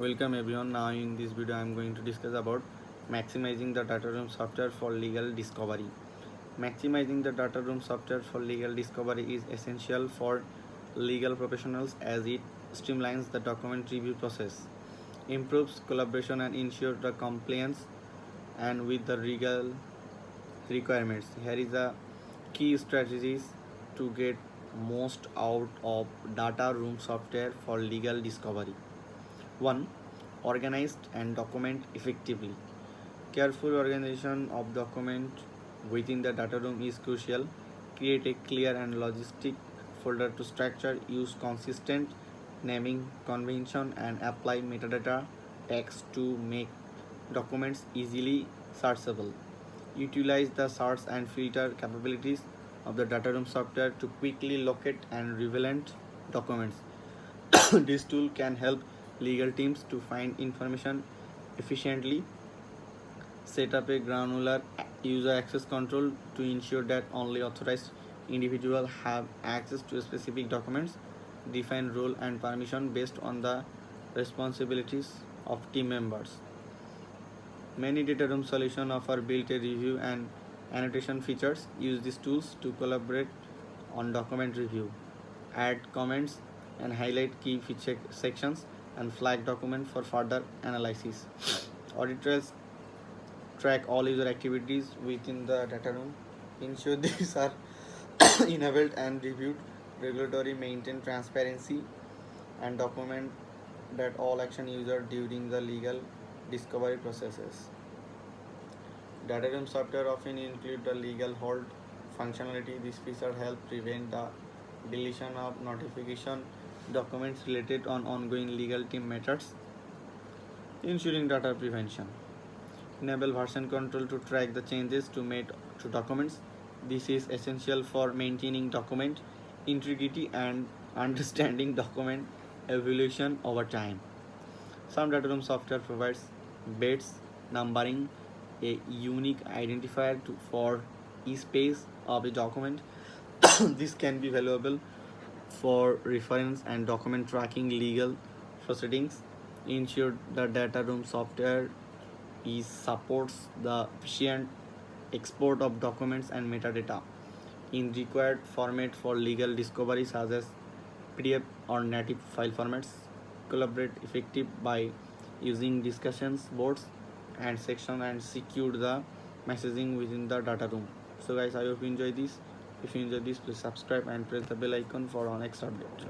Welcome everyone. Now in this video I am going to discuss about maximizing the data room software for legal discovery. Maximizing the data room software for legal discovery is essential for legal professionals as it streamlines the document review process, improves collaboration and ensures the compliance and with the legal requirements. Here is the key strategies to get most out of data room software for legal discovery. 1. Organized and document effectively. Careful organization of document within the data room is crucial. Create a clear and logistic folder to structure, use consistent naming convention and apply metadata tags to make documents easily searchable. Utilize the search and filter capabilities of the data room software to quickly locate and relevant documents. This tool can help legal teams to find information efficiently. Set up a granular user access control to ensure that only authorized individuals have access to specific documents. Define role and permission based on the responsibilities of team members. Many data room solutions offer built-in review and annotation features. Use these tools to collaborate on document review, add comments and highlight key feature sections and flag document for further analysis. Auditors track all user activities within the data room, ensure these are enabled and reviewed regularly, maintain transparency and document that all action user during the legal discovery processes. Data room software often include the legal hold functionality. This feature helps prevent the deletion of notification documents related on ongoing legal team matters, ensuring data prevention. Enable version control to track the changes to made to documents. This is essential for maintaining document integrity and understanding document evolution over time. Some data room software provides bits numbering, a unique identifier for each page of a document. This can be valuable for reference and document tracking legal proceedings. Ensure the data room software is supports the efficient export of documents and metadata in required format for legal discovery such as PDF or native file formats. Collaborate effective by using discussions boards and section and secure the messaging within the data room. So guys, I hope you enjoy this. If you enjoy this, please subscribe and press the bell icon for our next update.